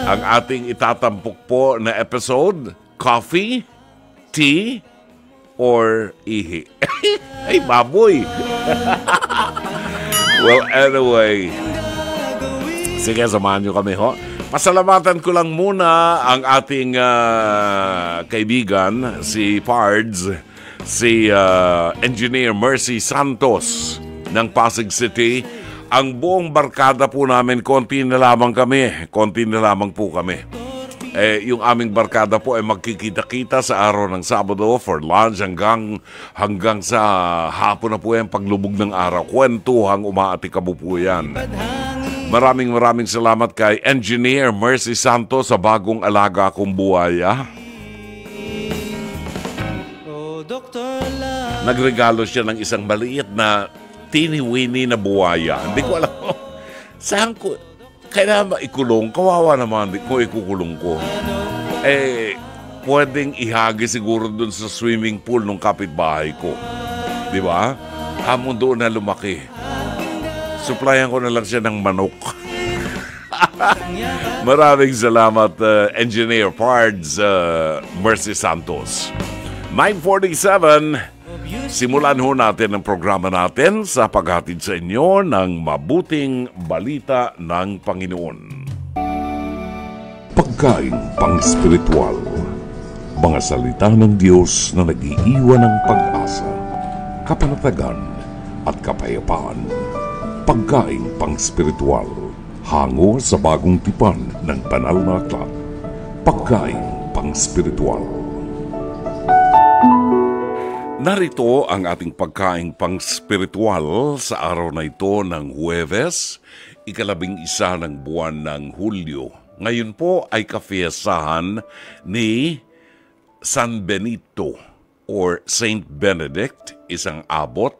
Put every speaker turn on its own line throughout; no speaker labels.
Ang ating itatampok po na episode, coffee, tea, or ihi. Ay, baboy! Well, anyway, sige, samahan nyo kami, ho. Pasalamatan ko lang muna ang ating kaibigan, si Pards, si Engineer Mercy Santos ng Pasig City. Ang buong barkada po namin, konti na lamang po kami. Yung aming barkada po ay magkikita-kita sa araw ng Sabado for lunch hanggang sa hapon na po yan, paglubog ng araw. Kwentuhang umaatikabu po yan. Maraming salamat kay Engineer Mercy Santos sa bagong alaga kong buhaya. Nagregalo siya ng isang maliit na teeny-weeny na buhaya. Hindi ko alam saan ko kailangan ikulong. Kawawa naman kung ikukulong ko. Pwedeng ihagi siguro dun sa swimming pool ng kapitbahay ko. Di ba? Hamon doon na lumaki. Supplyan ko na lang siya ng manok. Maraming salamat, Engineer Pards Mercy Santos. 9:47, simulan ho natin ang programa natin sa paghatid sa inyo ng mabuting balita ng Panginoon. Pagkain pang-spiritual, mga salita ng Diyos na nag-iiwan ng pag-asa, kapanatagan at kapayapaan. Pagkain pang-spiritual, hango sa bagong tipan ng banal na aklat. Pagkain pang-spiritual. Narito ang ating pagkain pang-spiritual sa araw na ito ng Huwebes, 11 ng buwan ng Hulyo. Ngayon po ay kafiyasahan ni San Benito or Saint Benedict, isang abot.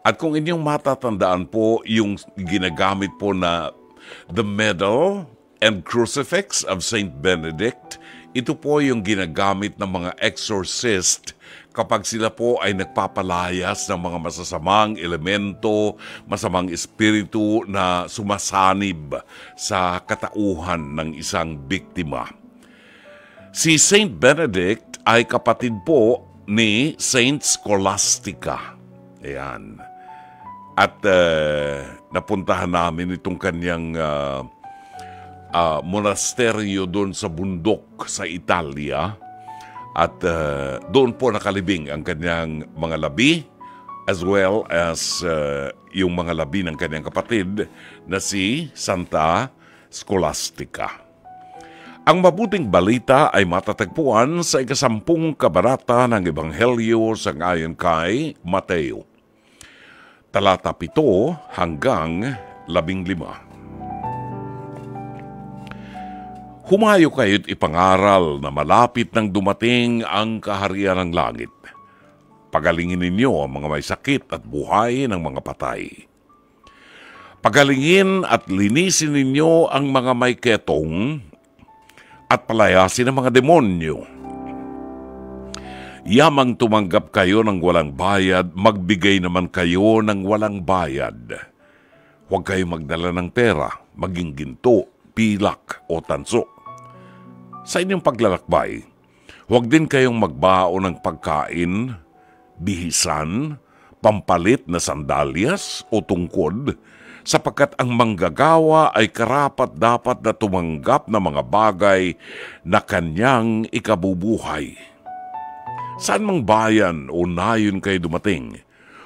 At kung inyong matatandaan po yung ginagamit po na the medal and crucifix of Saint Benedict, ito po yung ginagamit ng mga exorcist kapag sila po ay nagpapalayas ng mga masasamang elemento, masamang espiritu na sumasanib sa katauhan ng isang biktima. Si Saint Benedict ay kapatid po ni Saint Scholastica. Ayan. At napuntahan namin itong kanyang monasteryo doon sa bundok sa Italia. At doon po nakalibing ang kanyang mga labi as well as yung mga labi ng kanyang kapatid na si Santa Scholastica. Ang mabuting balita ay matatagpuan sa 10 kabanata ng Ebanghelyo sangayon kay Mateo. Talata 7 hanggang 15. Humayo kayo't ipangaral na malapit nang dumating ang kaharian ng langit. Pagalingin ninyo ang mga may sakit at buhay ng mga patay. Pagalingin at linisin ninyo ang mga may ketong at palayasin ang mga demonyo. Yamang tumanggap kayo ng walang bayad, magbigay naman kayo ng walang bayad. Huwag kayong magdala ng pera, maging ginto, pilak o tanso. Sa inyong paglalakbay, huwag din kayong magbaon ng pagkain, bihisan, pampalit na sandalyas o tungkod, sapagkat ang manggagawa ay karapat-dapat na tumanggap ng mga bagay na kanyang ikabubuhay. Saan mang bayan o nayon kayo dumating,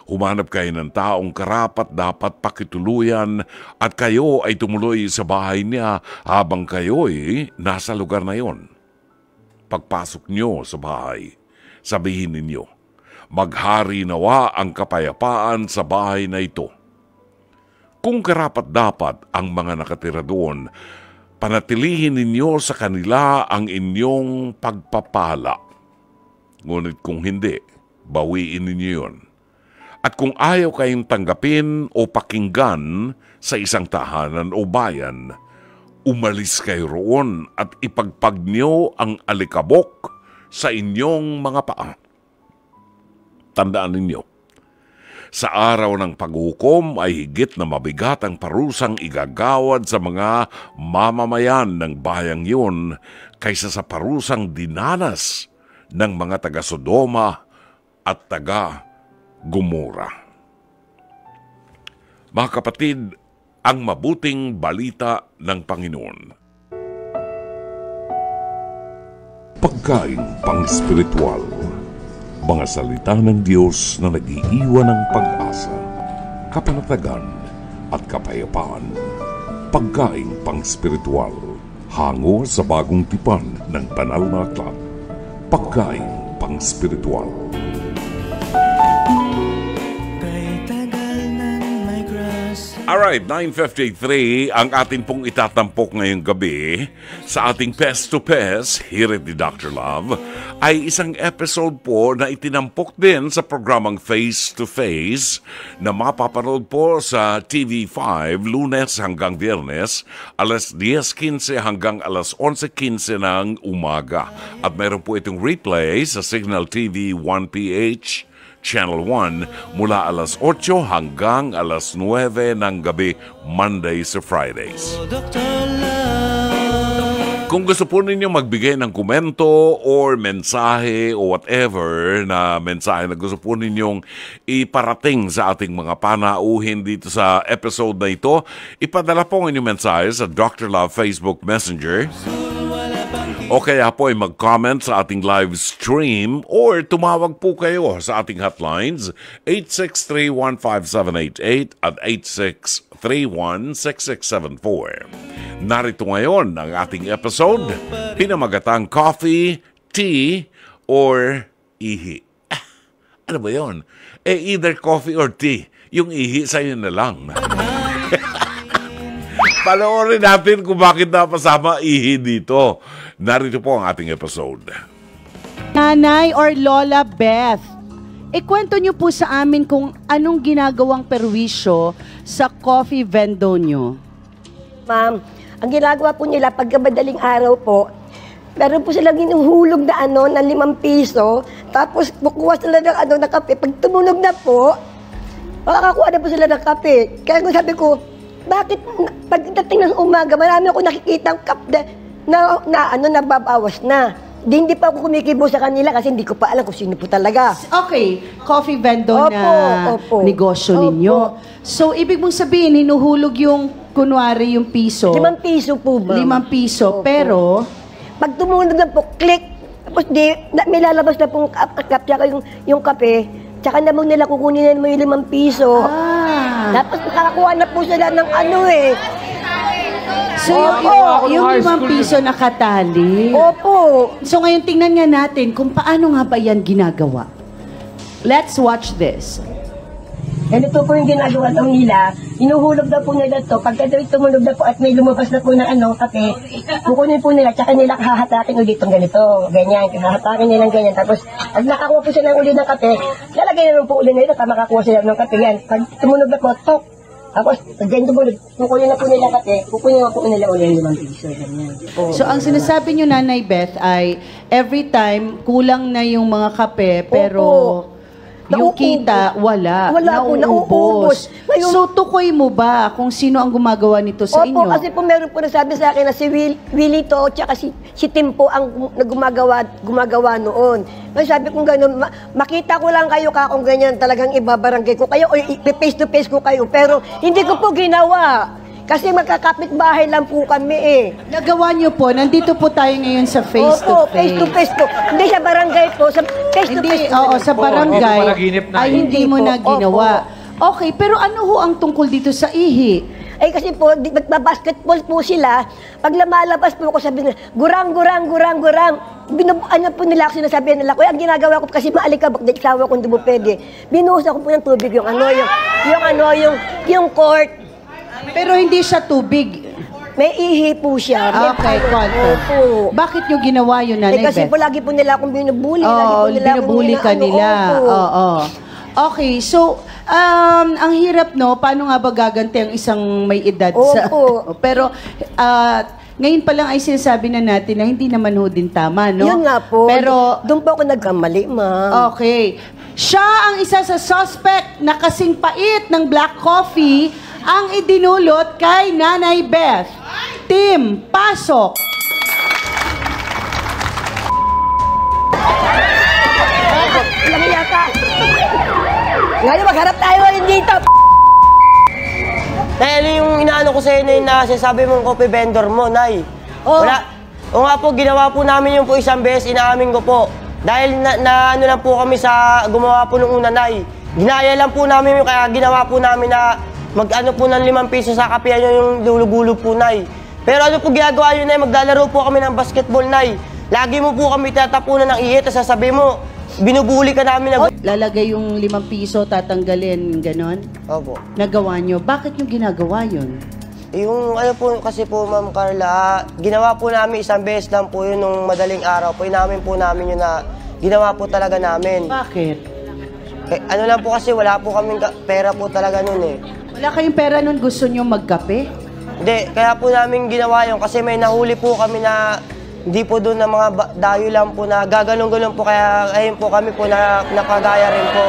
humanap kayo ng taong karapat-dapat pakituluyan at kayo ay tumuloy sa bahay niya habang kayo'y nasa lugar na yon. Pagpasok nyo sa bahay, sabihin ninyo, maghari nawa ang kapayapaan sa bahay na ito. Kung karapat-dapat ang mga nakatira doon, panatilihin ninyo sa kanila ang inyong pagpapala. Ngunit kung hindi, bawiin ninyo yon. At kung ayaw kayong tanggapin o pakinggan sa isang tahanan o bayan, umalis kayo roon at ipagpag niyo ang alikabok sa inyong mga paa. Tandaan ninyo, Sa araw ng paghukom ay higit na mabigat ang parusang igagawad sa mga mamamayan ng bayang yun kaysa sa parusang dinanas ng mga taga-Sodoma at taga-Gomora. Mga kapatid, ang mabuting balita ng Panginoon. Pagkain pang-spiritual. Mga salita ng Diyos na nag-iiwan ng pag-asa, kapanatagan at kapayapaan. Pagkain pang-spiritual. Hango sa bagong tipan ng banal na aklat. Pagkain pang-spiritual. Alright, 9:53 ang atin pong itatampok ngayong gabi sa ating Pest to Pest, here at the Dr. Love, ay isang episode po na itinampok din sa programang Face to Face na mapapanood po sa TV5 Lunes hanggang Biyernes, alas 10:15 hanggang alas 11:15 ng umaga. At meron po itong replay sa Signal TV 1PH Channel 1 mula alas 8 hanggang alas 9 ng gabi, Mondays to Fridays. Kung gusto po ninyo magbigay ng komento or mensahe o whatever na mensahe na gusto po ninyong iparating sa ating mga panauhin dito sa episode na ito, ipadala po ang inyong mensahe sa Dr. Love Facebook Messenger. O kaya po ay mag-comment sa ating live stream or tumawag po kayo sa ating hotlines 863-15788 at 8631-6674. Narito ngayon ang ating episode, pinamagatang coffee, tea, or ihi. Ano ba yun? Either coffee or tea. Yung ihi sa'yo na lang. Panoorin natin kung bakit napasama ihi dito. Narito po ang ating episode.
Nanay or Lola Beth, ikwento niyo po sa amin kung anong ginagawang perwisyo sa coffee vendor niyo.
Ma'am, ang ginagawa po nila pagka madaling araw po, meron po silang hinuhulog na na 5 piso, tapos bukuha sila ng na kape. Pag tumunog na po, makakakuha na po sila ng kape. Kaya kung sabi ko, bakit pagdating ng umaga, marami ako nakikita ang cup na nababawas na. Hindi pa ako kumikibo sa kanila kasi hindi ko pa alam kung sino po talaga.
Okay, coffee vendor na negosyo ninyo. So, ibig mong sabihin, hinuhulog yung, kunwari, yung piso.
5 piso po ba?
5 piso, pero
pag tumunog na po, click, tapos may lalabas na pong cup, tsaka yung kape, tsaka na mo nila kukunin na mo yung 5 piso. Tapos makakakuha na po sila ng
So, yung 5 piso nakatali.
Opo.
So, ngayon tingnan nga natin kung paano nga ba yan ginagawa. Let's watch this.
Ganito po yung ginagawa daw nila. Inuhulog na po nila to. Pagka tumunog na po at may lumabas na po na kape, kukunin po nila, tsaka nila hahatakin ulit itong ganito. Ganyan, hahatakin nila ganyan. Tapos, pag nakakuha po sila ulit ng kape, lalagay na po ulit nila, at makakuha sila ng kape. Yan. Pag tumunog na po, tok. Tapos, pag ganyan tumunog, kukunin na po nila kape, kukunin na po nila ulit yung 5 piso. Ganyan.
So, ang sinasabi nyo, Nanay Beth, ay every time kulang na yung mga kape, pero yung kita, wala.
Wala po, nauubos.
So, tukoy mo ba kung sino ang gumagawa nito sa inyo?
Opo, kasi po meron po nasabi sa akin na si Willie to, tsaka si Tim po ang gumagawa noon. Kasi sabi ko gano'n, makita ko lang kayo kung ganyan talagang ibabarangay ko kayo o face to face ko kayo. Pero hindi ko po ginawa. Kasi magkakapit-bahay lang po kami
Nagawa niyo po, nandito po tayo ngayon sa face
to face po. Hindi sa barangay po, sa face to face.
Oo, sa barangay ay hindi mo na ginawa. Okay, pero ano ho ang tungkol dito sa ihi?
Ay kasi po, magbabasketball po sila. Pag lumalabas po ako, sabi nila, gurang. Ano po nila ako sinasabihan nila, ang ginagawa ko kasi maalikabok, dahil sawa ko hindi mo pwede. Binuhos ako po ng tubig yung court.
Pero hindi siya tubig.
May ihi po siya.
Okay, konto. Bakit nyo ginawa yun, Nanay Beth?
Kasi po lagi po nila akong binubuli.
Binubuli ka nila. Okay, so, ang hirap, no? Paano nga ba gaganti ang isang may edad? Pero, Ngayon pa lang ay sinasabi na natin na hindi naman ho din tama, no?
Yun nga po.
Pero,
Doon po ako nagkamali, ma'am.
okay. Siya ang isa sa suspect na kasing pait ng black coffee ang idinulot kay Nanay Beth. Team, pasok!
Alam mo yata. Ngayon, magharap tayo ngayon dito.
Nay, ano yung inaano ko sa'yo na sinasabi mong coffee vendor mo, Nay?
Oh.
Wala. O nga po, ginawa po namin yung po isang beses, inaamin ko po. Dahil na ano lang po kami sa gumawa po nung una, Nay. Ginaya lang po namin yung kaya ginawa po namin na mag-ano po ng 5 piso sa kapihan yung lulubulog po, Nay. Pero ano po ginagawa yun, Nay? Maglalaro po kami ng basketball, Nay. Lagi mo po kami tatapunan ng ihit, at sasabi mo, binubuli ka namin na...
Lalagay yung 5 piso, tatanggalin, ganon.
Opo.
Nagawa nyo. Bakit nyo ginagawa yun?
Yung ano po kasi po, Ma'am Carla, ginawa po namin isang beses lang po yun nung madaling araw po. Inamin po namin yun na ginawa po talaga namin.
Bakit?
Eh, ano lang po kasi wala po kaming pera po talaga nun eh.
Wala kayong pera nun, gusto nyo magkape?
Hindi, kaya po namin ginawa yun kasi may nahuli po kami na hindi po doon na mga dayo lang po na gaganong-ganong po kaya ayun po kami po na napagaya rin po.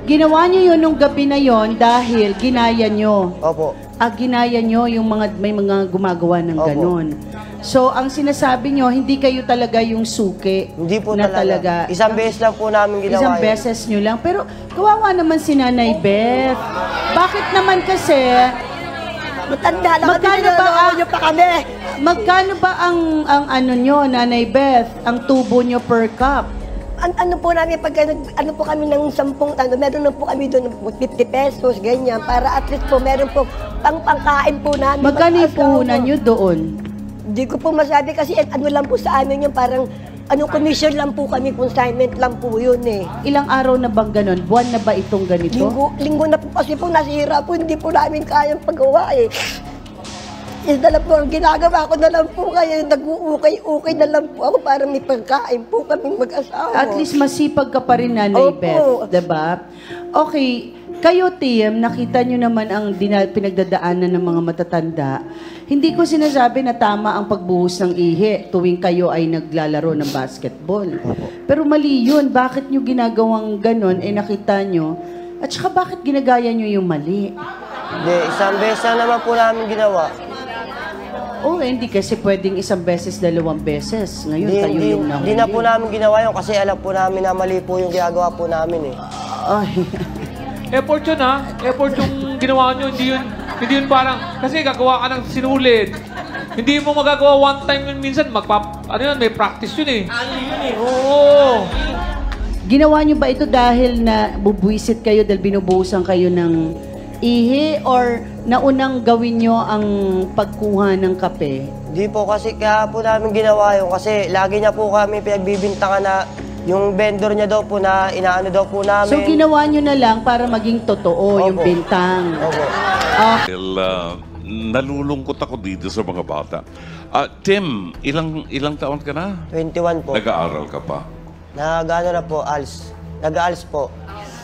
Ginawa nyo yun nung gabi na yon dahil ginaya nyo.
Opo.
Ginaya nyo yung may mga gumagawa ng
Opo.
ganon. So, ang sinasabi nyo, hindi kayo talaga yung suki.
Hindi po
na
talaga. Isang beses lang po namin ginawa
Isang
yun.
beses nyo lang. Pero, kawawa naman si Nanay Beth. Bakit naman kasi,
Matanda lang
Magkano ba ang-
nyo pa kami?
magkano ba ang ano nyo, Nanay Beth, ang tubo nyo per cup?
Ano po namin, pag ano po kami ng 10 meron na po kami doon ng 50 pesos, ganyan. Para at least po, meron po pangkain po namin.
Magkano yung
Mag-asawa
puhunan
po.
nyo doon?
Hindi ko po masabi kasi ano lang po sa amin yung parang commission lang po kami, consignment lang po yun eh.
Ilang araw na bang ganon? Buwan na ba itong ganito?
Linggo na po kasi po nasira po, hindi po namin kayang pagawa eh. Yun na lang po, ang ginagawa ko na lang po kaya nag-uukay-ukay na lang po ako para may pagkain po kaming mag-asawa.
At least masipag ka pa rin, Nanay
Opo.
Beth, diba? Okay, kayo, team, nakita nyo naman ang pinagdadaanan ng mga matatanda. Hindi ko sinasabi na tama ang pagbuhos ng ihi tuwing kayo ay naglalaro ng basketball. Pero mali yun. Bakit nyo ginagawang ganon, nakita nyo? At saka bakit ginagaya nyo yung mali?
Hindi, isang beses lang naman po namin ginawa.
Hindi kasi pwedeng isang beses, 2 beses. Ngayon, kayo yung nahuli.
Hindi na po namin ginawa yun kasi alam po namin na mali po yung ginagawa po namin eh.
Ay.
Effort yun ha. Effort yung ginawa nyo. Hindi yun parang, kasi gagawa ka ng sinulit. Hindi mo magagawa one time yun minsan. May practice yun eh. Oo.
Ginawa nyo ba ito dahil na bubwisit kayo dahil binubuhusan kayo ng ihi or naunang gawin nyo ang pagkuha ng kape?
Hindi po kasi kaya po namin ginawa yun kasi lagi niya po kami pinagbibintangan na yung vendor niya daw po na inaano daw po namin.
So ginawa nyo na lang para maging totoo yung
Opo.
bintang.
Opo.
Dahil nalulungkot ako dito sa mga bata. Tim, ilang taon ka na?
21 po.
Nag-aaral ka pa?
Nag-ano na po, ALS. Nag-ALS po.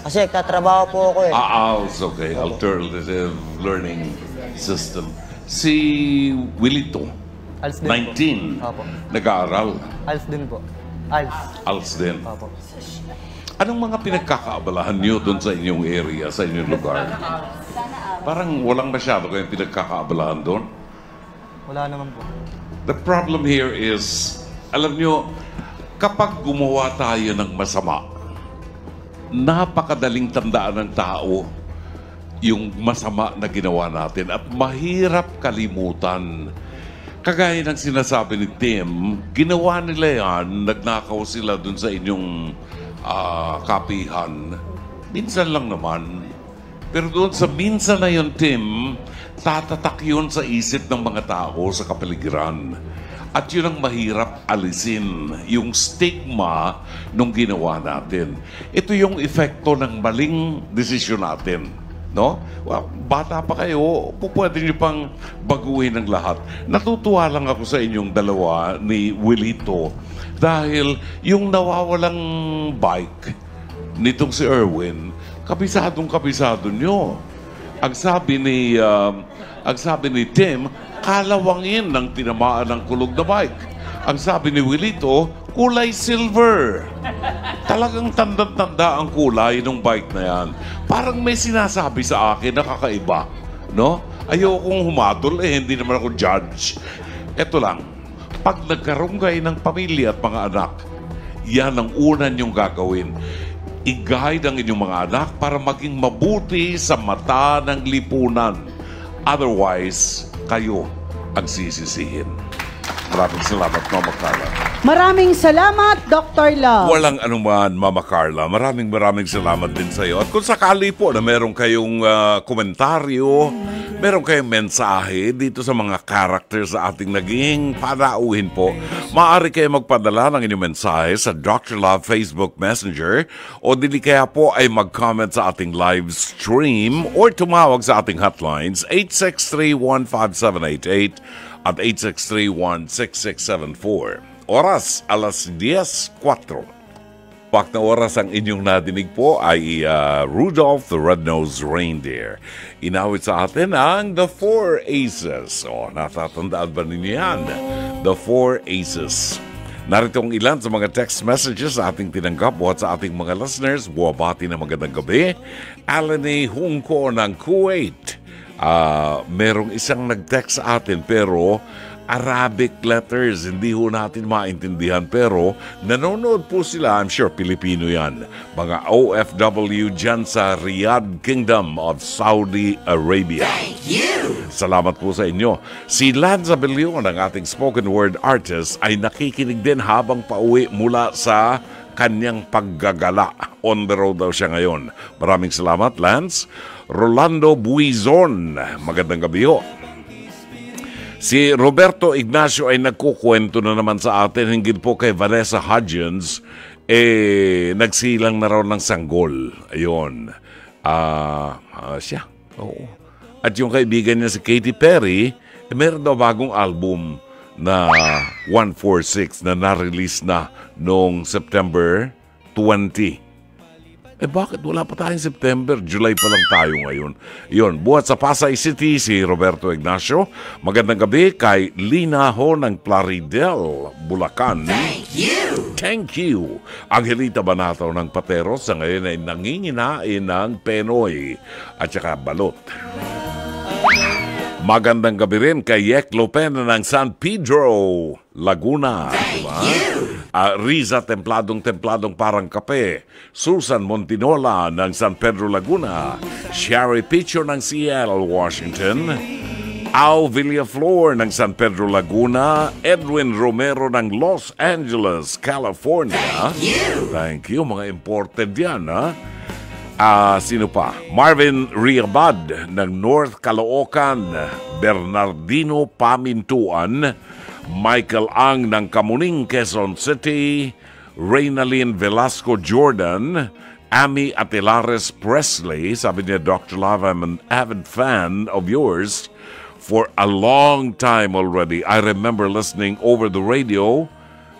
Kasi katrabaho po ako eh.
ALS, okay. Alternative Learning System. Si Wilito,
ALS din
19,
Opo.
nag-aaral.
ALS din po. ALS.
ALS din.
Opo.
Anong mga pinagkakaabalahan niyo doon sa inyong area, sa inyong lugar? Parang walang masyado kayong pinagkakaabalahan doon.
Wala naman po.
The problem here is, alam niyo, kapag gumawa tayo ng masama, napakadaling tandaan ng tao yung masama na ginawa natin at mahirap kalimutan. Kagaya ng sinasabi ni Tim, ginawa nila yan, nagnakaw sila dun sa inyong kapihan. Minsan lang naman. Pero doon sa minsan na yun, Tim, tatatak yun sa isip ng mga tao sa kapaligiran. At yun ang mahirap alisin, yung stigma nung ginawa natin. Ito yung epekto ng maling desisyon natin. No? Well, bata pa kayo, pwede nyo pang baguhin ang lahat. Natutuwa lang ako sa inyong dalawa ni Wilito dahil yung nawawalang bike nitong si Erwin, kabisado nyo. Ang sabi ni Tim, kalawangin ng tinamaan ng kulog na bike. Ang sabi ni Wilito, kulay silver. Talagang tanda-tanda ang kulay ng bike na yan. Parang may sinasabi sa akin na kakaiba. No? Ayokong humadol hindi naman ako judge. Ito lang, pag nagkaroon kayo ng pamilya at mga anak, yan ang una niyong gagawin. I-guide ang inyong mga anak para maging mabuti sa mata ng lipunan. Otherwise, kayo ang sisisihin. Maraming salamat, Mama Carla.
Maraming salamat, Dr. Love.
Walang anuman, Mama Carla. Maraming salamat din sa iyo. At kung sakali po na meron kayong komentaryo, meron kayong mensahe dito sa mga characters sa ating naging panauhin po, maaari kayo magpadala ng inyong mensahe sa Dr. Love Facebook Messenger o dili kaya po ay mag-comment sa ating live stream or tumawag sa ating hotlines 863-15788 at 863-16674. Oras, alas 10:04. Pak na oras ang inyong nadinig po ay Rudolph the Red-Nosed Reindeer. Inawit sa atin ang The Four Aces. O, natatandaan ba ninyo yan? The Four Aces. Narito ang ilan sa mga text messages sa ating tinanggap buhat sa ating mga listeners. Buwabati na magandang gabi. Alani Hungko ng Kuwait. Merong isang nag-text sa atin pero Arabic letters, hindi ho natin maintindihan pero nanonood po sila, I'm sure Pilipino yan, mga OFW dyan sa Riyadh Kingdom of Saudi Arabia. Thank you! Salamat po sa inyo. Si Lanza Belion, ang ating spoken word artist, ay nakikinig din habang pauwi mula sa kanyang paggagala. On the road daw siya ngayon. Maraming salamat, Lance. Rolando Buizon, magandang gabi ho. Si Roberto Ignacio ay nagkukwento na naman sa atin hinggil po kay Vanessa Hudgens, nagsilang na raw ng sanggol. Ayun. Siya. Oo. At yung kaibigan niya si Katy Perry, meron daw bagong album na 146 na na-release na noong September 20. Bakit wala pa tayong September? July pa lang tayo ngayon. Yun, buhat sa Pasay City si Roberto Ignacio. Magandang gabi kay Lina Ho ng Plaridel, Bulacan. Thank you. Angelita Banataw ng Pateros sa ngayon ay nanginginain ng Penoy at saka balot. Magandang gabi rin kay Yek Lopena ng San Pedro, Laguna. Diba? Riza templadong parang kape. Susan Montinola ng San Pedro, Laguna. Sherry Picho ng Seattle, Washington. Al Villaflor ng San Pedro, Laguna. Edwin Romero ng Los Angeles, California. Thank you. Mga imported yan, ha? Sino pa? Marvin Riabad ng North Caloocan. Bernardino Pamintuan. Michael Ang ng Kamuning, Quezon City. Reynalyn Velasco Jordan. Amy Atelares Presley. Sabi niya, Dr. Love, I'm an avid fan of yours for a long time already. I remember listening over the radio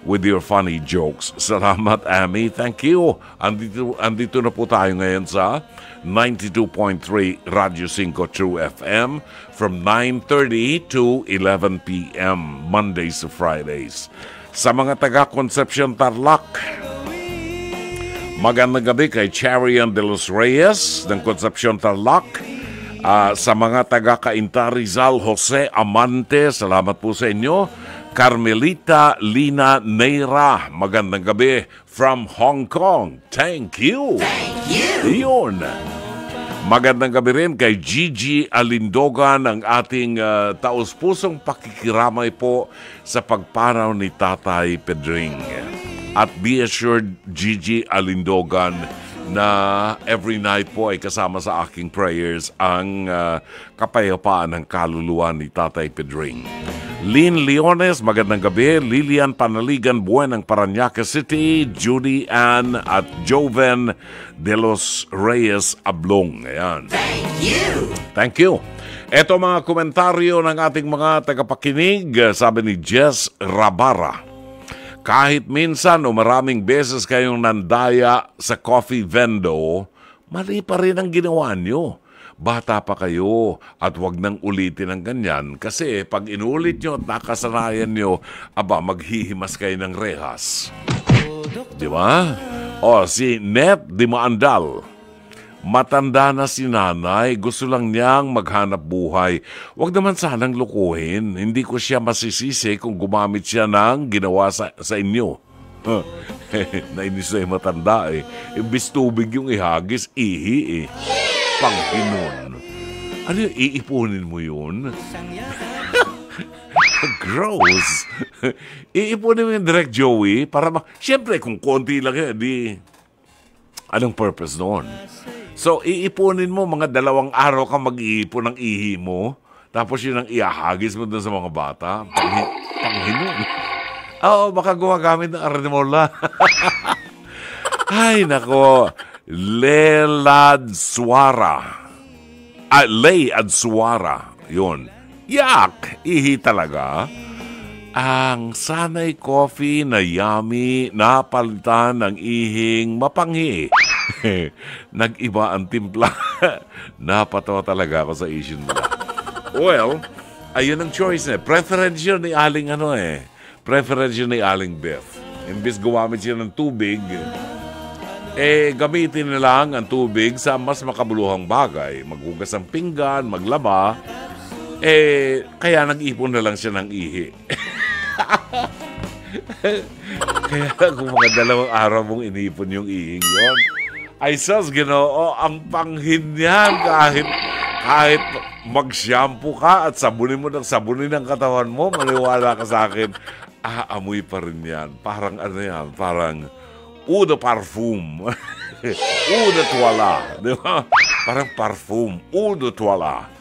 with your funny jokes. Salamat, Amy. Thank you. Andito na po tayo ngayon sa 92.3 Radio 5 True FM from 9:30 to 11 p.m. Mondays to Fridays. Sa mga taga-Concepcion Tarlac, magandang gabi kay Charian de los Reyes ng Concepcion Tarlac. Sa mga taga-Cainta Rizal, Jose Amante, salamat po sa inyo. Carmelita Lina Neira, magandang gabi from Hong Kong. Thank you. Iyon. Magandang gabi rin kay Gigi Alindogan, ang ating taus-pusong pakikiramay po sa pagpanaw ni Tatay Pedring. At be assured, Gigi Alindogan, na every night po ay kasama sa aking prayers ang kapayapaan ng kaluluwa ni Tatay Pedring. Lynn Leones, magandang gabi. Lilian Panaligan Buen ng Parañaque City. Judy Ann at Joven de los Reyes Ablong. Ayan. Thank you. Ito mga komentaryo ng ating mga tagapakinig. Sabi ni Jess Rabara, kahit minsan o maraming beses kayong nandaya sa coffee vendo, mali pa rin ang ginawa nyo. bata pa kayo at wag nang ulitin ng ganyan kasi pag inulit nyo at nakasanayan nyo, maghihimas kayo ng rehas. Di ba? O, si Net Dimaandal. Matanda na si nanay, gusto lang niyang maghanap buhay. Huwag naman sanang lukuhin. Hindi ko siya masisisi kung gumamit siya ng ginawa sa inyo. Nainis na yung matanda eh. Imbis tubig yung ihagis, ihi eh. Panghinon. Ano yung iipunin mo yun? Gross. Iipunin mo yung Direct Joey para siyempre kung konti lang yan, anong purpose noon? So, iipunin mo, mga 2 araw ka mag-iipon ng ihi mo, tapos yun ang iahagis mo dun sa mga bata. Panghinon. Oo, baka gumagamit ng arnimola. Ay, nako. Lay Adswara. Yun. Yak! Ihi talaga. Ang Sanay Coffee na yummy, napalitan ng ihing mapanghi. Nag-iba ang timpla. Napatawa talaga ako sa issue nila. Well, ayun ang choice eh. Preference yun ni Aling Preference yun ni Aling Beth. Imbis gumamit siya ng tubig, gamitin na lang ang tubig sa mas makabuluhang bagay. Maghugas ng pinggan, maglaba. Kaya nag-ipon na lang siya ng ihi. Kaya kung mga 2 araw mong inipon yung ihing yon, ay sas, Ginoo, ang panghin niyan kahit mag-shampoo ka at sabunin mo ng sabunin ng katawan mo, maniwala ka sa akin, amoy pa rin yan. Parang parang eau de parfum. Eau de toilette. Di ba? Parang parfum. Eau de toilette.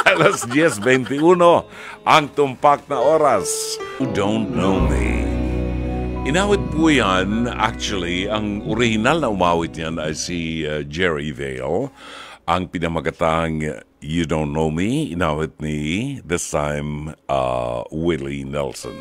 Alas 10:21 ang tumpak na oras. You don't know me. Inawit po yan, actually, ang original na umawit niyan ay si Jerry Vale. Ang pinamagatang You Don't Know Me, inawit ni, this time, Willie Nelson.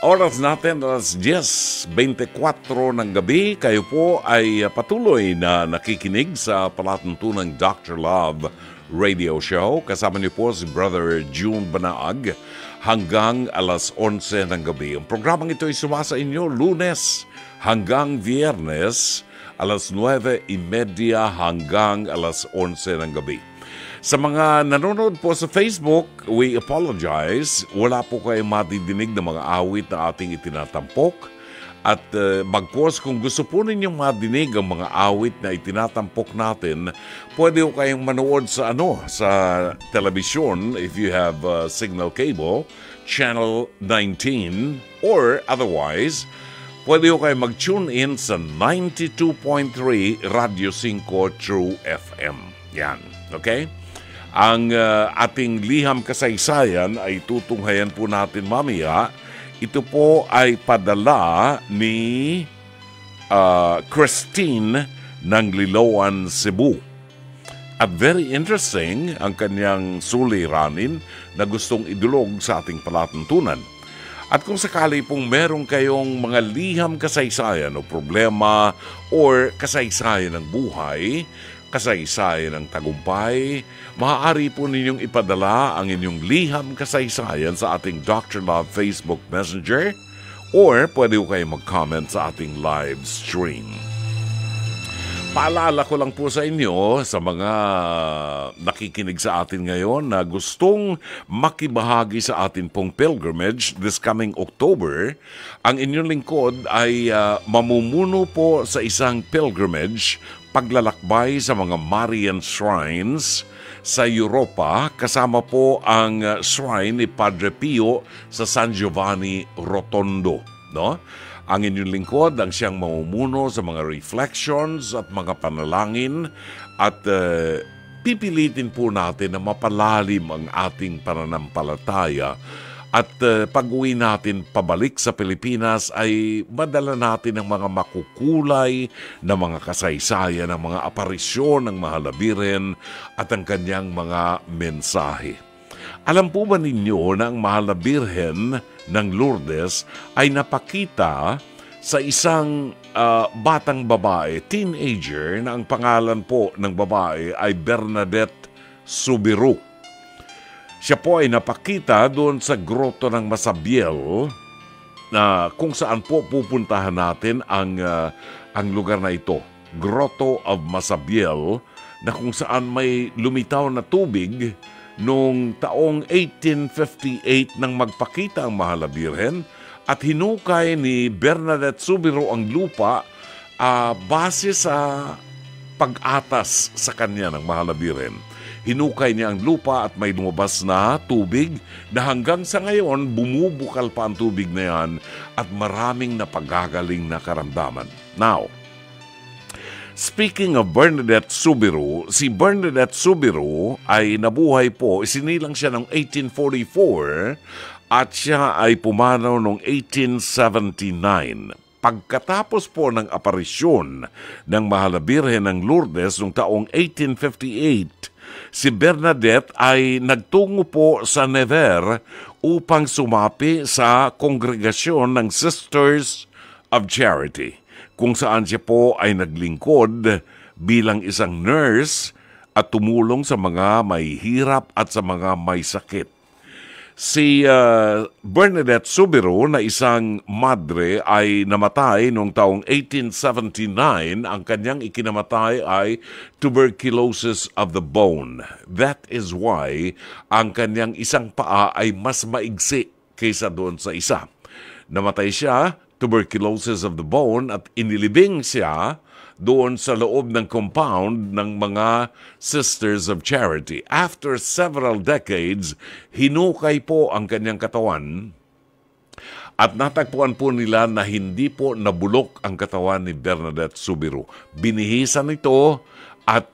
Oras natin, alas 10:24 ng gabi. Kayo po ay patuloy na nakikinig sa palatuntunang Dr. Love Radio Show. Kasama niyo po si Brother June Banaag hanggang alas 11 ng gabi. Ang programang ito ay sumasa inyo Lunes hanggang Viernes, alas 9:30 hanggang alas 11 ng gabi. Sa mga nanonood po sa Facebook, we apologize. Wala po kayong madidinig na mga awit na ating itinatampok. At bagkos kung gusto po ninyong madinig ang mga awit na itinatampok natin, pwede po kayong manood sa sa telebisyon if you have signal cable, channel 19, or otherwise, pwede po kayong mag-tune in sa 92.3 Radio 5 True FM. Yan, okay? Ang ating liham kasaysayan ay tutunghayan po natin mamaya. Ito po ay padala ni Christine ng Liloan, Cebu. At very interesting ang kanyang suliranin na gustong idulog sa ating palatuntunan. At kung sakali pong meron kayong mga liham kasaysayan o problema or kasaysayan ng buhay, kasaysayan ng tagumpay, maaari po ninyong ipadala ang inyong liham kasaysayan sa ating Dr. Love Facebook Messenger or pwede ko kayo mag-comment sa ating live stream. Paalala ko lang po sa inyo, sa mga nakikinig sa atin ngayon na gustong makibahagi sa atin pong pilgrimage this coming October, ang inyong lingkod ay mamumuno po sa isang pilgrimage, paglalakbay sa mga Marian Shrines sa Europa, kasama po ang shrine ni Padre Pio sa San Giovanni Rotondo, no? Ang inyong lingkod ang siyang mamumuno sa mga reflections at mga panalangin at pipilitin po natin na mapalalim ang ating pananampalataya at pag-uwi natin pabalik sa Pilipinas ay madala natin ang mga makukulay na mga kasaysayan, ang mga aparisyon ng Mahal na Birhen at ang kanyang mga mensahe. Alam po ba ninyo na ang Mahal na Birhen ng Lourdes ay napakita sa isang batang babae, teenager, na ang pangalan po ng babae ay Bernadette Subiru. Siya po ay napakita doon sa Grotto ng Masabiel, na kung saan po pupuntahan natin ang lugar na ito. Grotto of Masabiel, na kung saan may lumitaw na tubig noong taong 1858 nang magpakita ang Mahal na Birhen, at hinukay ni Bernadette Subiru ang lupa base sa pag-atas sa kanya ng Mahal na Birhen. Hinukay niya ang lupa at may lumabas na tubig na hanggang sa ngayon bumubukal pa ang tubig na yan at maraming napagagaling na karamdaman. Now, speaking of Bernadette Subiru, si Bernadette Subiru ay nabuhay po, isinilang siya noong 1844 at siya ay pumanaw noong 1879. Pagkatapos po ng aparisyon ng Mahal na Birhen ng Lourdes noong taong 1858, si Bernadette ay nagtungo po sa Nevers upang sumapi sa kongregasyon ng Sisters of Charity, kung saan siya po ay naglingkod bilang isang nurse at tumulong sa mga may hirap at sa mga may sakit. Si Bernadette Subiru na isang madre ay namatay noong taong 1879. Ang kanyang ikinamatay ay tuberculosis of the bone. That is why ang kanyang isang paa ay mas maigsi kaysa doon sa isa. Namatay siya, tuberculosis of the bone, at inilibing siya doon sa loob ng compound ng mga Sisters of Charity. After several decades, hinukay po ang kanyang katawan at natagpuan po nila na hindi po nabulok ang katawan ni Bernadette Subiru. Binihisan ito at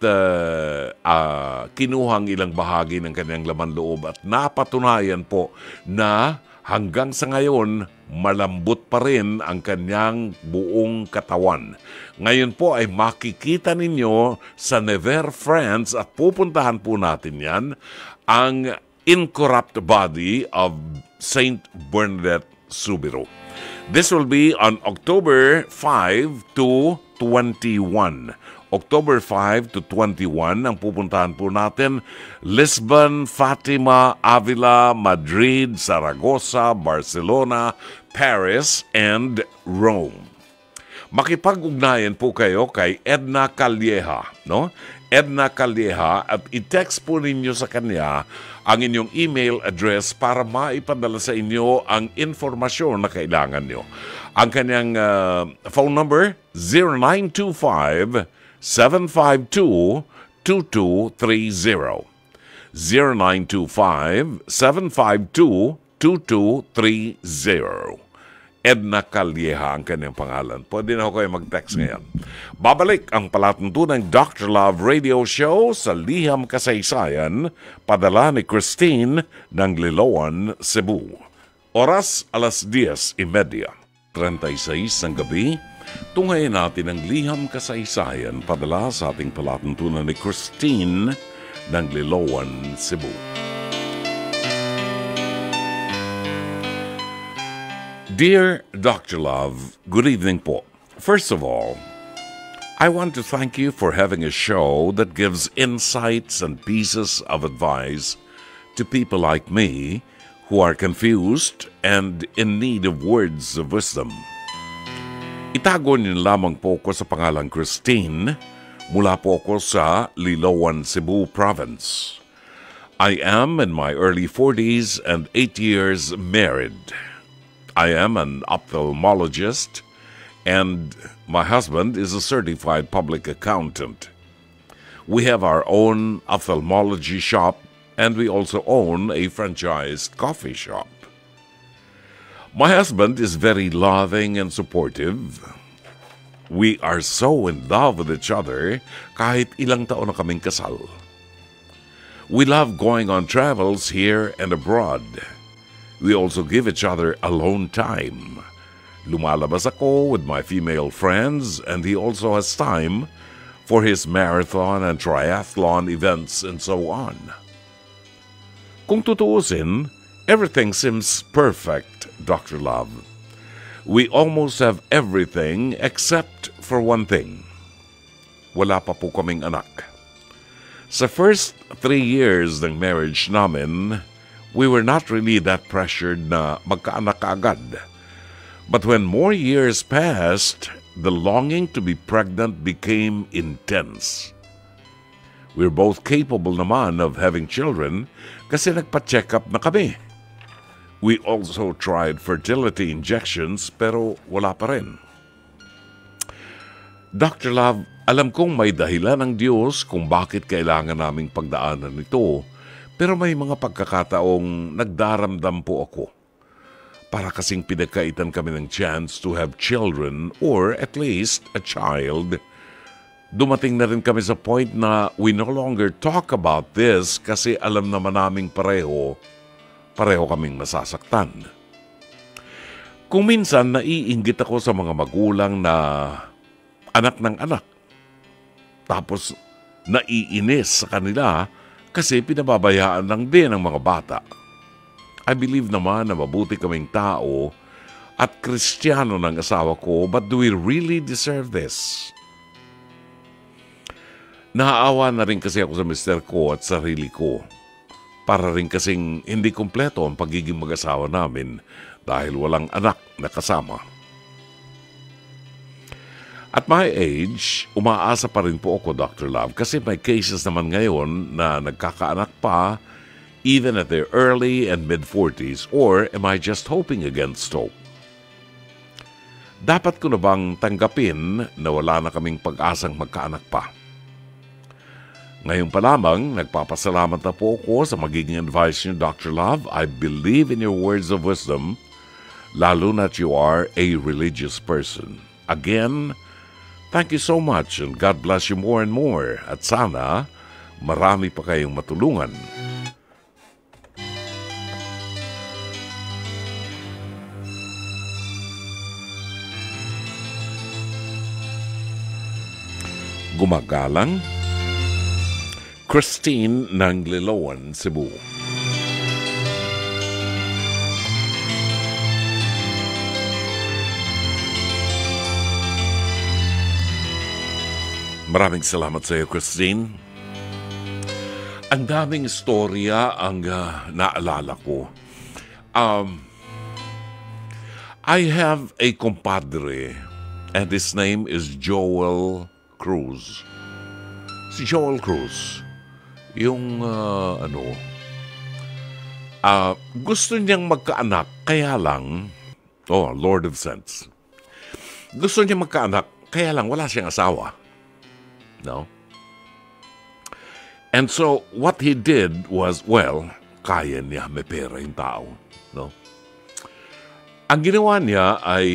kinuhang ilang bahagi ng kanyang laman loob at napatunayan po na hanggang sa ngayon, malambot pa rin ang kanyang buong katawan. Ngayon po ay makikita ninyo sa Nevers, France, at pupuntahan po natin yan, ang incorrupt body of Saint Bernadette Subiru. This will be on October 5 to 21. October 5 to 21 ang pupuntahan po natin. Lisbon, Fatima, Avila, Madrid, Zaragoza, Barcelona, Paris, and Rome. Makipag-ugnayan po kayo kay Edna Calleja, no? Edna Calleja, at i-text po ninyo sa kanya ang inyong email address para maipadala sa inyo ang informasyon na kailangan nyo. Ang kanyang phone number, 0925 752-2230. 0925-752-2230. Edna Calleja ang kanyang pangalan. Pwede na ako kayo mag-text ngayon. Babalik ang palatuntunang Dr. Love Radio Show sa Liham Kasaysayan, padala ni Christine ng Liloan, Cebu. Oras, 10:30. 36 ng gabi. Tunghayin natin ang Liham Kasaysayan, padala sa ating palatuntunan ni Christine ng Liloan, Cebu. Dear Dr. Love, good evening po. First of all, I want to thank you for having a show that gives insights and pieces of advice to people like me who are confused and in need of words of wisdom. Itago niyo lamang po ko sa pangalang Christine, mula po ako sa Liloan, Cebu Province. I am in my early 40s and 8 years married. I am an ophthalmologist, and my husband is a certified public accountant. We have our own ophthalmology shop, and we also own a franchised coffee shop. My husband is very loving and supportive. We are so in love with each other kahit ilang taon na kaming kasal. We love going on travels here and abroad. We also give each other alone time. Lumalabas ako with my female friends, and he also has time for his marathon and triathlon events and so on. Kung tutuusin, everything seems perfect, Dr. Love. We almost have everything except for one thing. Wala pa po kaming anak. Sa first 3 years ng marriage namin, we were not really that pressured na magkaanak agad. But when more years passed, the longing to be pregnant became intense. We're both capable naman of having children kasi nagpa-check up na kami. We also tried fertility injections pero wala pa rin. Dr. Love, alam kong may dahilan ng Diyos kung bakit kailangan naming pagdaanan ito, pero may mga pagkakataong nagdaramdam po ako. Para kasing pinagkaitan kami ng chance to have children or at least a child. Dumating na rin kami sa point na we no longer talk about this kasi alam naman naming pareho kaming masasaktan. Kung minsan naiinggit ako sa mga magulang na anak ng anak. Tapos naiinis sa kanila kasi pinababayaan lang din ang mga bata. I believe naman na mabuti kaming tao at Kristiyano ng asawa ko, but do we really deserve this? Naaawa na rin kasi ako sa mister ko at sarili ko. Para rin kasing hindi kumpleto ang pagiging mag-asawa namin dahil walang anak na kasama. At my age, umaasa pa rin po ako, Dr. Love, kasi may cases naman ngayon na nagkakaanak pa even at their early and mid-40s, or am I just hoping against hope? Dapat ko na bang tanggapin na wala na kaming pag-asang magkaanak pa? Ngayon pa lamang, nagpapasalamat na po ako sa magiging advice niyo, Dr. Love. I believe in your words of wisdom, lalo na't you are a religious person. Again, thank you so much and God bless you more and more. At sana, marami pa kayong matulungan. Gumagalang, Christine ng Liloan, Cebu. Maraming salamat sa iyo, Christine. Ang daming istorya ang naalala ko. I have a compadre and his name is Joel Cruz. Si Joel Cruz, yung gusto niyang magkaanak, kaya lang, Lord of Sense. Gusto niyang magkaanak, kaya lang wala siyang asawa. No? And so, what he did was, kaya niya, may pera yung tao. No? Ang ginawa niya ay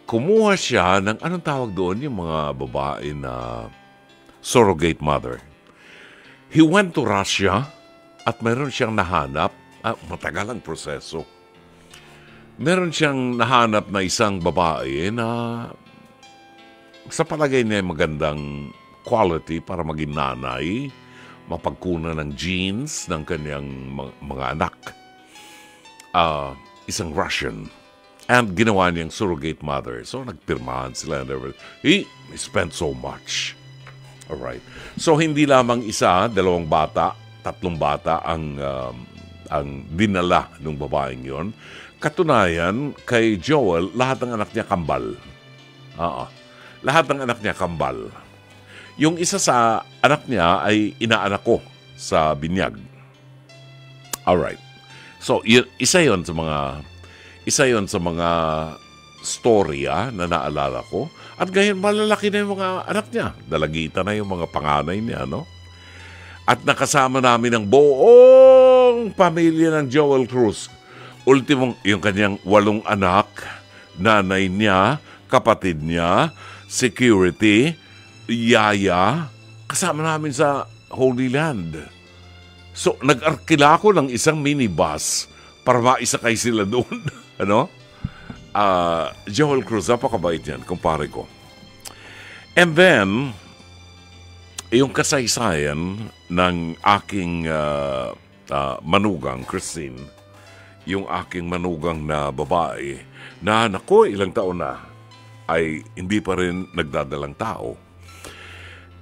kumuha siya ng, anong tawag doon, yung mga babae na surrogate mother. He went to Russia at meron siyang nahanap, matagal ang proseso. Meron siyang nahanap na isang babae na sa palagay niya magandang quality para maging nanay, mapagkunan ng genes ng kanyang mga anak. Isang Russian. And ginawa niyang surrogate mother. So nagpirmahan sila and everything. He spent so much. Alright. So hindi lamang isa, 2 bata, 3 bata ang dinala ng babaeng yon. Katunayan, kay Joel, lahat ng anak niya kambal. Lahat ng anak niya kambal. Yung isa sa anak niya ay inaanak ko sa binyag. Alright. So, isa yon sa mga storya na naalala ko. At gayon, malalaki na yung mga anak niya. Dalagita na yung mga panganay niya, no? At nakasama namin ang buong pamilya ng Joel Cruz. Ultimong, yung kanyang 8 anak, nanay niya, kapatid niya, security, yaya, kasama namin sa Holy Land. So, nag-arkila ako ng isang minibus para maisakay sila doon. Ano? Joel Cruz, napakabait yan, kumpare ko. And then, yung kasaysayan ng aking manugang, Christine, yung aking manugang na babae, na naku, ilang taon na ay hindi pa rin nagdadalang tao.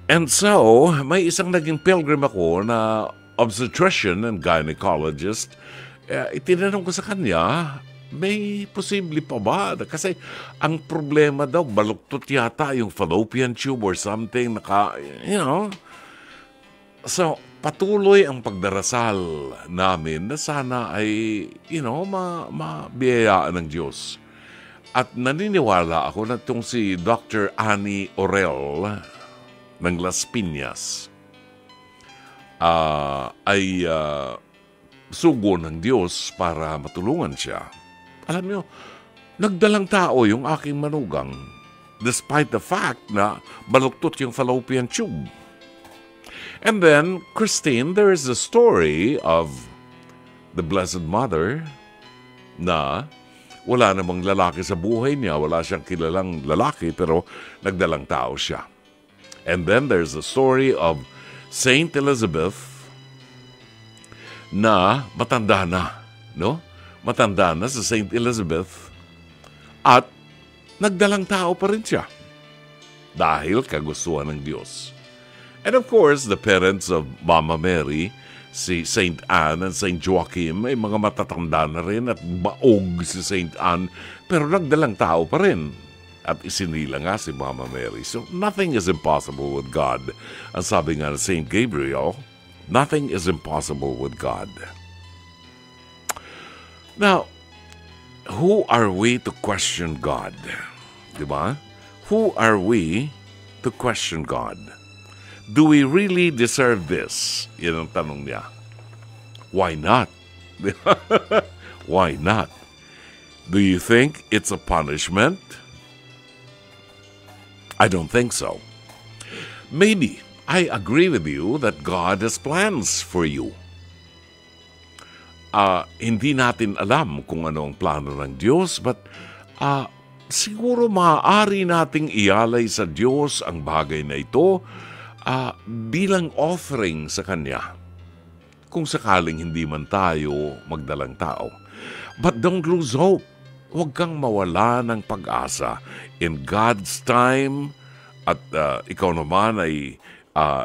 And so, may isang naging pilgrim ako na obstetrician and gynecologist. Itinanong ko sa kanya, may posible pa ba? Kasi ang problema daw, baluktot yata yung fallopian tube or something. So, patuloy ang pagdarasal namin na sana ay, mabiyayaan ng Diyos. At naniniwala ako na itong si Dr. Annie Orel ng Las Piñas ay sugo ng Diyos para matulungan siya. Alam niyo, nagdalang tao yung aking manugang despite the fact na baluktot yung fallopian tube. And then, Christine, there is a story of the Blessed Mother na wala namang lalaki sa buhay niya, wala siyang kilalang lalaki, pero nagdalang tao siya. And then there's a story of Saint Elizabeth na matanda na, no? Matanda na sa Saint Elizabeth at nagdalang tao pa rin siya dahil kagustuhan ng Diyos. And of course, the parents of Mama Mary, si Saint Anne and Saint Joachim, ay mga matatanda na rin at baog si Saint Anne, pero nagdalang tao pa rin. At isinila nga si Mama Mary. So, nothing is impossible with God. Ang sabi nga ng Saint Gabriel, nothing is impossible with God. Now, who are we to question God? Diba? Who are we to question God? Do we really deserve this? Yan ang tanong niya. Why not? Why not? Do you think it's a punishment? I don't think so. Maybe I agree with you that God has plans for you. Hindi natin alam kung ano ang plano ng Diyos, but siguro maaari nating ialay sa Diyos ang bagay na ito bilang offering sa Kanya. Kung sakaling hindi man tayo magdalang tao. But don't lose hope. Huwag kang mawala ng pag-asa. In God's time, at ikaw naman ay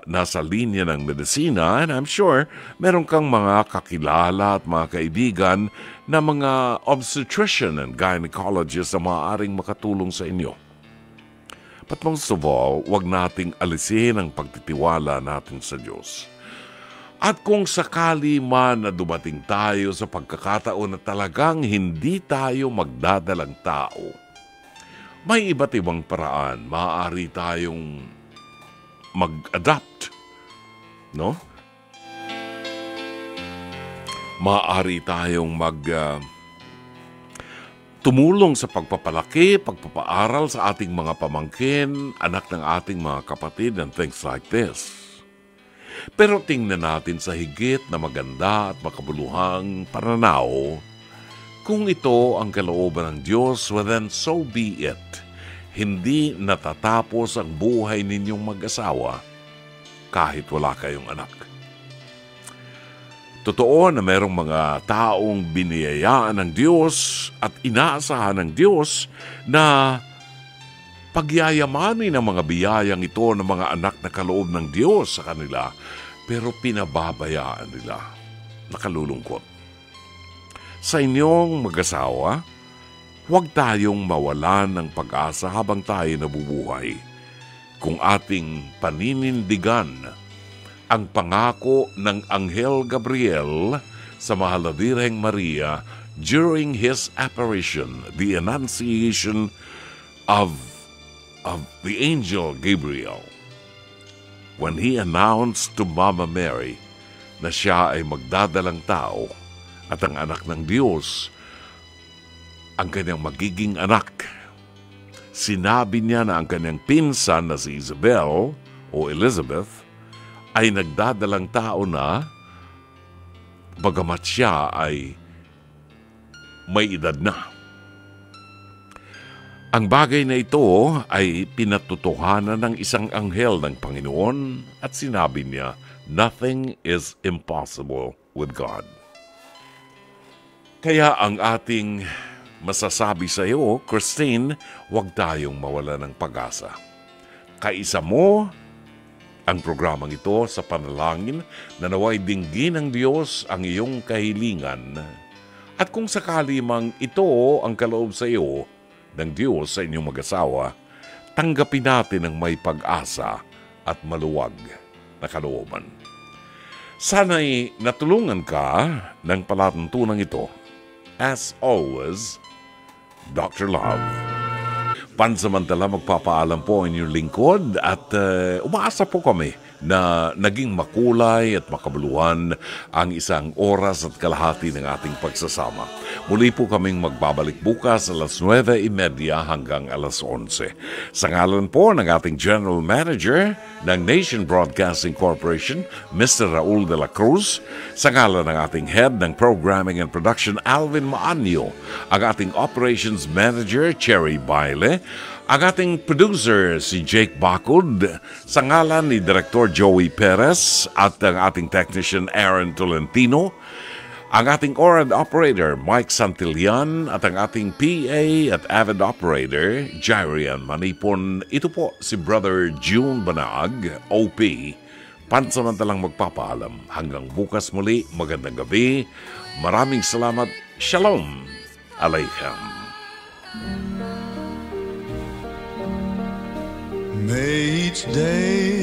nasa linya ng medisina, and I'm sure meron kang mga kakilala at mga kaibigan na mga obstetrician and gynecologist na maaaring makatulong sa inyo. But most of all, huwag nating alisin ang pagtitiwala natin sa Diyos. At kung sakali man na dumating tayo sa pagkakataon na talagang hindi tayo magdadalang tao, may iba't ibang paraan. Maaari tayong mag-adapt, no? Maaari tayong tumulong sa pagpapalaki, pagpapaaral sa ating mga pamangkin, anak ng ating mga kapatid, and things like this. Pero tingnan natin sa higit na maganda at makabuluhang pananaw. Kung ito ang kalooban ng Diyos, well then so be it. Hindi natatapos ang buhay ninyong mag-asawa kahit wala kayong anak. Totoo na merong mga taong biniyayaan ng Diyos at inaasahan ng Diyos na pagyayamanin ang mga biyayang ito ng mga anak na kaloob ng Diyos sa kanila, pero pinababayaan nila. Nakalulungkot. Sa inyong mag-asawa, huwag tayong mawalan ng pag-asa habang tayo nabubuhay. Kung ating paninindigan ang pangako ng Anghel Gabriel sa Mahal na Birheng Maria during his apparition, the annunciation of the angel Gabriel, when he announced to Mama Mary na siya ay magdadalang tao at ang anak ng Diyos, ang kanyang magiging anak. Sinabi niya na ang kanyang pinsan na si Isabel o Elizabeth ay nagdadalang tao na, bagamat siya ay may edad na. Ang bagay na ito ay pinatutuhanan ng isang anghel ng Panginoon at sinabi niya, nothing is impossible with God. Kaya ang ating masasabi sa iyo, Christine, huwag tayong mawala ng pag-asa. Kaisa mo ang programang ito sa panalangin na naway dinggin ng Diyos ang iyong kahilingan. At kung sakali mang ito ang kaloob sa iyo ng Diyos sa inyong mag-asawa, tanggapin natin ang may pag-asa at maluwag na kalooban. Sana'y natulungan ka ng palatuntunan ito. As always, Dr. Love. Pansamantala magpapaalam po ang inyong lingkod at umaasa po kami na naging makulay at makabuluhan ang isang oras at kalahati ng ating pagsasama. Muli po kaming magbabalik bukas alas 9:30 hanggang alas 11. Sa ngalan po ng ating General Manager ng Nation Broadcasting Corporation, Mr. Raul de la Cruz, sa ngalan ng ating Head ng Programming and Production, Alvin Maanyo, ang ating Operations Manager, Cherry Baile, ang ating producer, si Jake Bacud, sa ngalan ni Director Joey Perez at ang ating technician, Aaron Tolentino, ang ating ORAD operator, Mike Santillan, at ang ating PA at AVID operator, Jairian Manipon. Ito po si Brother June Banag, OP. Pansamantalang magpapaalam. Hanggang bukas muli, magandang gabi. Maraming salamat. Shalom Aleichem.
May each day